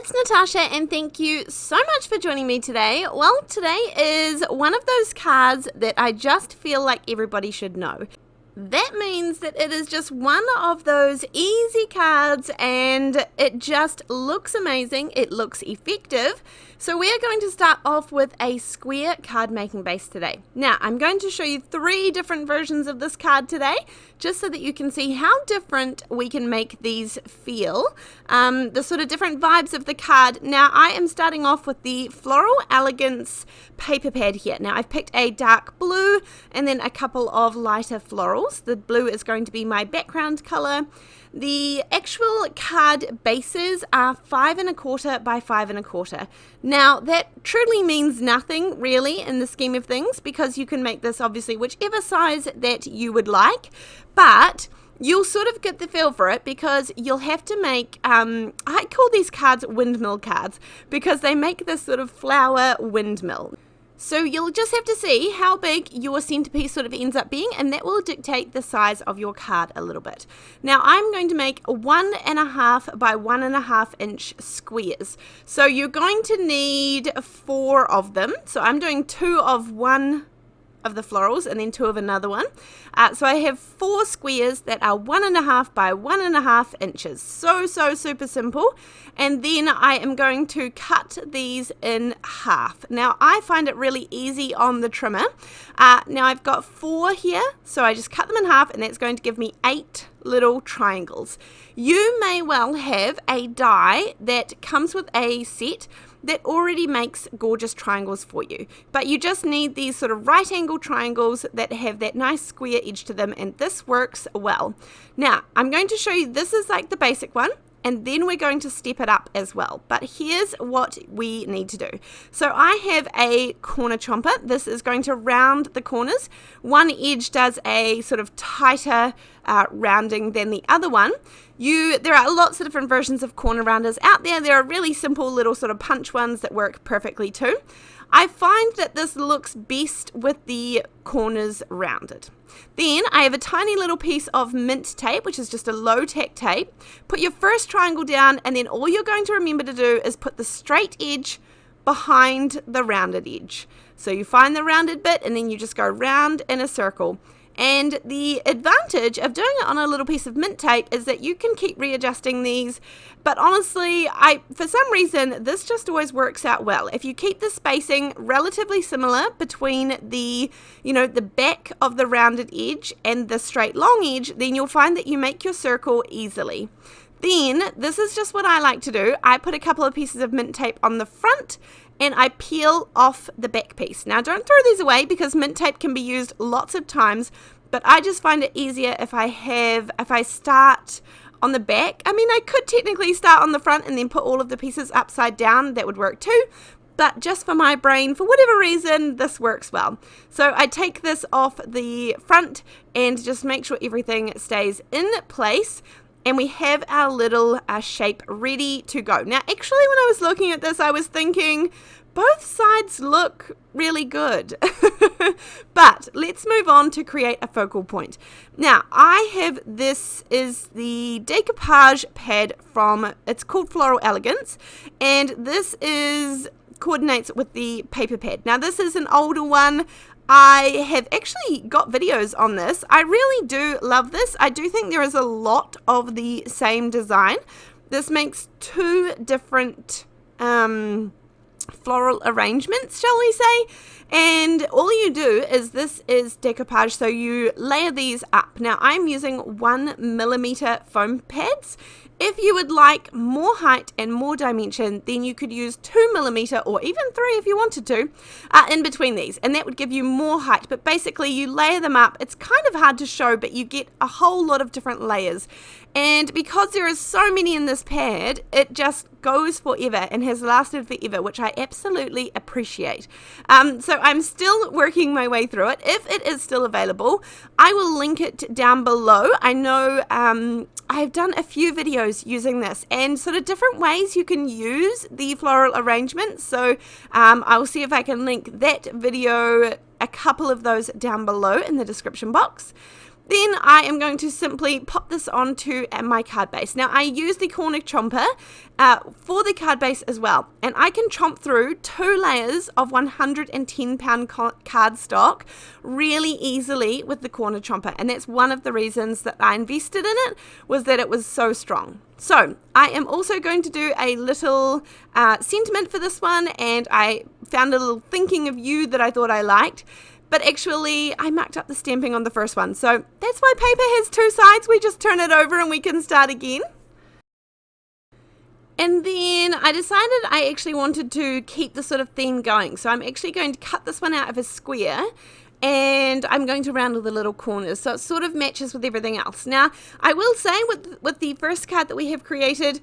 it's Natasha and thank you so much for joining me today. Well, today is one of those cards that I just feel like everybody should know. That means that it is just one of those easy cards and it just looks amazing, it looks effective. So we are going to start off with a square card making base today. Now I'm going to show you 3 different versions of this card today, just so that you can see how different we can make these feel, the sort of different vibes of the card. Now I am starting off with the Floral Elegance paper pad here. Now I've picked a dark blue and then a couple of lighter florals. The blue is going to be my background color. The actual card bases are 5 1/4 by 5 1/4. Now that truly means nothing really in the scheme of things, because you can make this obviously whichever size that you would like, but you'll sort of get the feel for it because you'll have to make, I call these cards windmill cards because they make this sort of flower windmill. So you'll just have to see how big your centerpiece sort of ends up being, and that will dictate the size of your card a little bit. Now I'm going to make 1 1/2 by 1 1/2 inch squares. So you're going to need 4 of them. So I'm doing 2 of one of the florals and then 2 of another one. So I have 4 squares that are 1 1/2 by 1 1/2 inches. So super simple. And then I am going to cut these in half. Now I find it really easy on the trimmer. Now I've got 4 here, so I just cut them in half and that's going to give me 8 little triangles. You may well have a die that comes with a set that already makes gorgeous triangles for you, but you just need these sort of right angle triangles that have that nice square edge to them, and this works well. Now I'm going to show you, this is like the basic one, and then we're going to step it up as well. But here's what we need to do. So I have a corner chomper. This is going to round the corners. One edge does a sort of tighter rounding than the other one. There are lots of different versions of corner rounders out there. There are really simple little sort of punch ones that work perfectly too. I find that this looks best with the corners rounded. Then I have a tiny little piece of mint tape, which is just a low tack tape. Put your first triangle down, and then all you're going to remember to do is put the straight edge behind the rounded edge. So you find the rounded bit and then you just go round in a circle. And the advantage of doing it on a little piece of mint tape is that you can keep readjusting these. But honestly, for some reason, this just always works out well. If you keep the spacing relatively similar between the back of the rounded edge and the straight long edge, then you'll find that you make your circle easily. Then, this is just what I like to do. I put a couple of pieces of mint tape on the front and I peel off the back piece. Now don't throw these away because mint tape can be used lots of times, but I just find it easier if I start on the back. I mean, I could technically start on the front and then put all of the pieces upside down. That would work too. But just for my brain, for whatever reason, this works well. So I take this off the front and just make sure everything stays in place. And we have our little shape ready to go. Now, actually, when I was looking at this, I was thinking both sides look really good. But let's move on to create a focal point. Now, this is the Decoupage pad it's called Floral Elegance. And this coordinates with the paper pad. Now, this is an older one. I have actually got videos on this. I really do love this. I do think there is a lot of the same design. This makes 2 different floral arrangements, shall we say, and all you do is, this is decoupage, so you layer these up. Now I'm using 1mm foam pads. If you would like more height and more dimension, then you could use 2mm or even 3 if you wanted to in between these, and that would give you more height. But basically you layer them up. It's kind of hard to show, but you get a whole lot of different layers, and because there is so many in this pad, it just goes forever and has lasted forever, which I absolutely appreciate. So I'm still working my way through it. If it is still available, I will link it down below. I know I've done a few videos using this and sort of different ways you can use the floral arrangements. So I will see if I can link that video, a couple of those down below in the description box. Then I am going to simply pop this onto my card base. Now I use the corner chomper for the card base as well, and I can chomp through 2 layers of 110 pound cardstock really easily with the corner chomper, and that's one of the reasons that I invested in it, was that it was so strong. So I am also going to do a little sentiment for this one, and I found a little thinking of you that I thought I liked. But actually, I mucked up the stamping on the first one. So that's why paper has 2 sides. We just turn it over and we can start again. And then I decided I actually wanted to keep the sort of theme going. So I'm actually going to cut this one out of a square, and I'm going to round all the little corners, so it sort of matches with everything else. Now, I will say with the first card that we have created,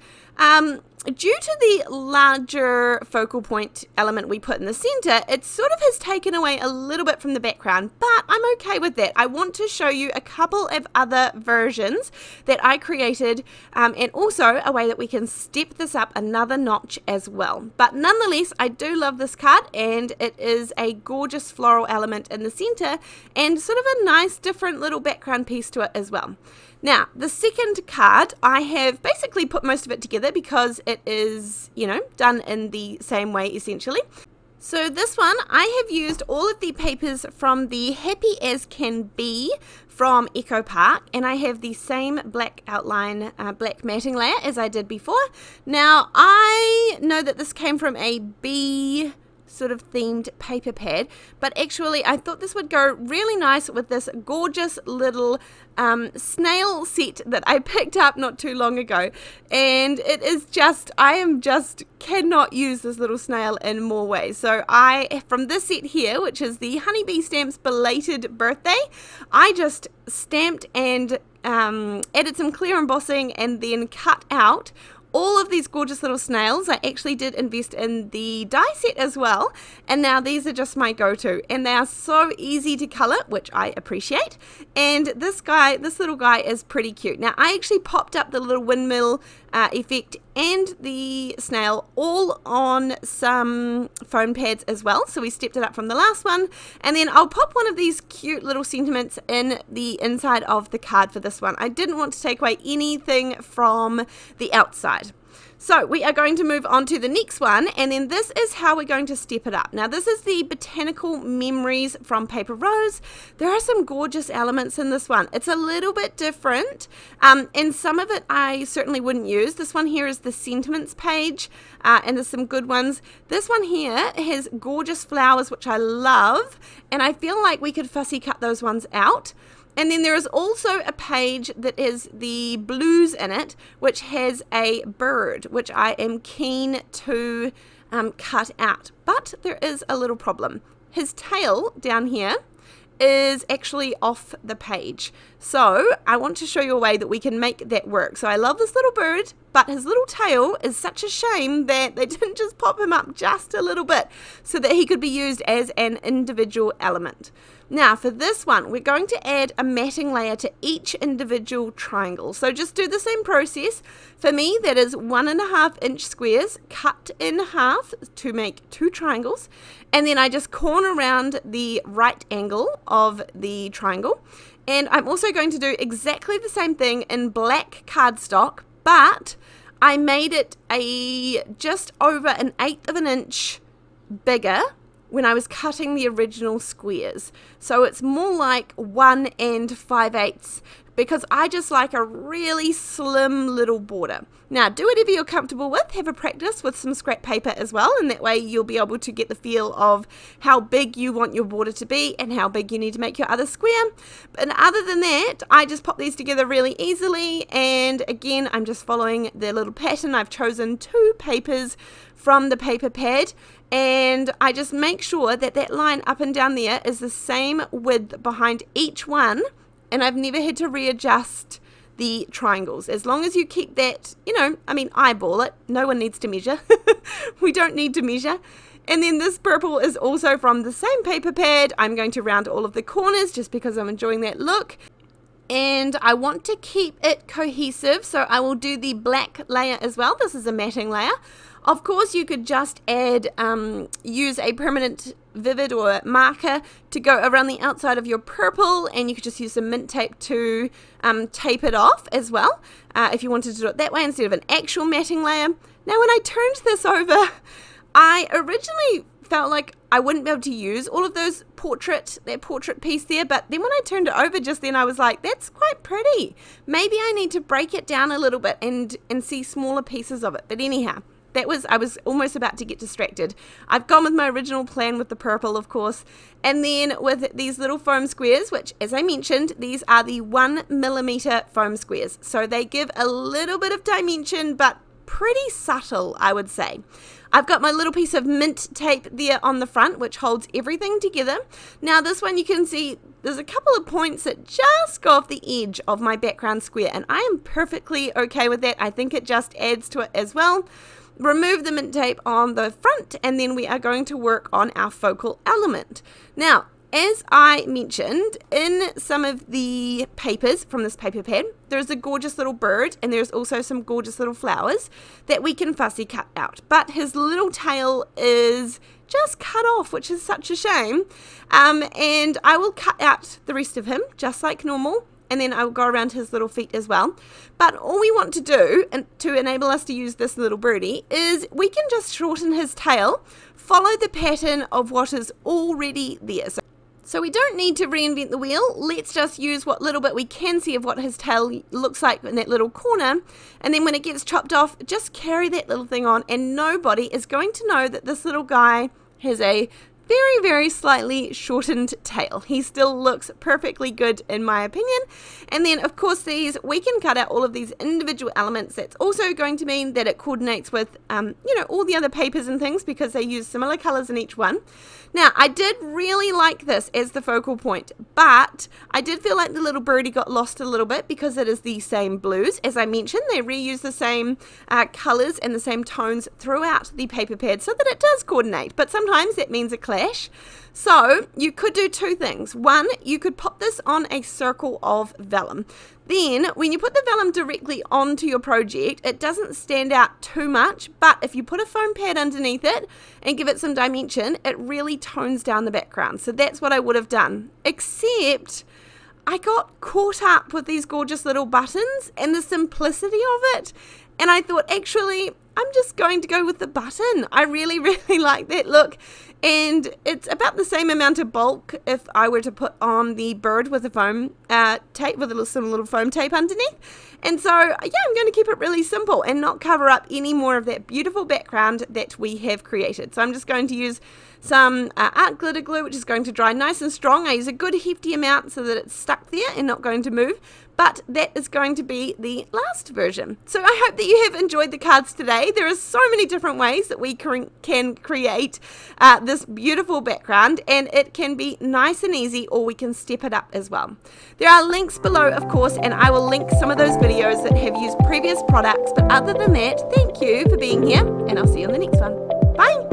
due to the larger focal point element we put in the center, it sort of has taken away a little bit from the background, but I'm okay with that. I want to show you a couple of other versions that I created, and also a way that we can step this up another notch as well. But nonetheless, I do love this card, and it is a gorgeous floral element in the center and sort of a nice different little background piece to it as well. Now, the second card, I have basically put most of it together because it is, done in the same way essentially. So this one, I have used all of the papers from the Happy As Can Be from Echo Park, and I have the same black outline, black matting layer as I did before. Now, I know that this came from a bee sort of themed paper pad, but actually I thought this would go really nice with this gorgeous little snail set that I picked up not too long ago, and it is just, cannot use this little snail in more ways. So from this set here, which is the Honeybee Stamps Belated Birthday, I just stamped and added some clear embossing and then cut out all of these gorgeous little snails. I actually did invest in the die set as well, and now these are just my go-to, and they are so easy to color, which I appreciate. And this little guy is pretty cute. Now I actually popped up the little windmill effect and the snail all on some foam pads as well, so we stepped it up from the last one, and then I'll pop one of these cute little sentiments in the inside of the card for this one. I didn't want to take away anything from the outside. So we are going to move on to the next one, and then this is how we're going to step it up. Now this is the Botanical Memories from Paper Rose. There are some gorgeous elements in this one. It's a little bit different, and some of it I certainly wouldn't use. This one here is the sentiments page, and there's some good ones. This one here has gorgeous flowers, which I love, and I feel like we could fussy cut those ones out. And then there is also a page that is the blues in it, which has a bird, which I am keen to cut out. But there is a little problem. His tail down here is actually off the page. So I want to show you a way that we can make that work. So I love this little bird, but his little tail is such a shame that they didn't just pop him up just a little bit so that he could be used as an individual element. Now for this one, we're going to add a matting layer to each individual triangle. So just do the same process. For me, that is 1.5 inch squares cut in half to make 2 triangles. And then I just corner around the right angle of the triangle. And I'm also going to do exactly the same thing in black cardstock, but I made it just over 1/8 of an inch bigger when I was cutting the original squares. So it's more like 1 5/8, because I just like a really slim little border. Now do whatever you're comfortable with. Have a practice with some scrap paper as well, and that way you'll be able to get the feel of how big you want your border to be and how big you need to make your other square. But other than that, I just pop these together really easily, and again I'm just following the little pattern. I've chosen 2 papers from the paper pad, and I just make sure that that line up and down there is the same width behind each one, and I've never had to readjust the triangles. As long as you keep that, eyeball it. No one needs to measure. We don't need to measure. And then this purple is also from the same paper pad. I'm going to round all of the corners just because I'm enjoying that look. And I want to keep it cohesive, so I will do the black layer as well. This is a matting layer Of course, you could just add, use a permanent vivid or marker to go around the outside of your purple, and you could just use some mint tape to tape it off as well, if you wanted to do it that way instead of an actual matting layer. Now, when I turned this over, I originally felt like I wouldn't be able to use all of that portrait piece there, but then when I turned it over just then, I was like, that's quite pretty. Maybe I need to break it down a little bit and see smaller pieces of it. But anyhow, I was almost about to get distracted. I've gone with my original plan with the purple, of course, and then with these little foam squares, which, as I mentioned, these are the 1mm foam squares. So they give a little bit of dimension, but pretty subtle, I would say. I've got my little piece of mint tape there on the front, which holds everything together. Now, this one you can see there's a couple of points that just go off the edge of my background square, and I am perfectly okay with that. I think it just adds to it as well. Remove the mint tape on the front, and then we are going to work on our focal element. Now, as I mentioned, in some of the papers from this paper pad, there's a gorgeous little bird, and there's also some gorgeous little flowers that we can fussy cut out. But his little tail is just cut off, which is such a shame. And I will cut out the rest of him just like normal, and then I will go around his little feet as well. But all we want to do, and to enable us to use this little birdie, is we can just shorten his tail, follow the pattern of what is already there. So we don't need to reinvent the wheel. Let's just use what little bit we can see of what his tail looks like in that little corner. And then when it gets chopped off, just carry that little thing on, and nobody is going to know that this little guy has a very, very slightly shortened tail. He still looks perfectly good in my opinion. And then of course we can cut out all of these individual elements. That's also going to mean that it coordinates with all the other papers and things, because they use similar colors in each one. Now, I did really like this as the focal point, but I did feel like the little birdie got lost a little bit because it is the same blues. As I mentioned, they reuse the same colors and the same tones throughout the paper pad so that it does coordinate, but sometimes that means a clash. So you could do two things. One, you could pop this on a circle of vellum. Then when you put the vellum directly onto your project, it doesn't stand out too much, but if you put a foam pad underneath it and give it some dimension, it really tones down the background. So that's what I would have done, except I got caught up with these gorgeous little buttons and the simplicity of it, and I thought, actually, I'm just going to go with the button. I really, really like that look. And it's about the same amount of bulk if I were to put on the bird with a foam tape, with some little foam tape underneath. And so, yeah, I'm going to keep it really simple and not cover up any more of that beautiful background that we have created. So I'm just going to use some art glitter glue, which is going to dry nice and strong. I use a good hefty amount so that it's stuck there and not going to move. But that is going to be the last version. So I hope that you have enjoyed the cards today. There are so many different ways that we can create this beautiful background, and it can be nice and easy, or we can step it up as well. There are links below, of course, and I will link some of those videos that have used previous products. But other than that, thank you for being here, and I'll see you on the next one. Bye!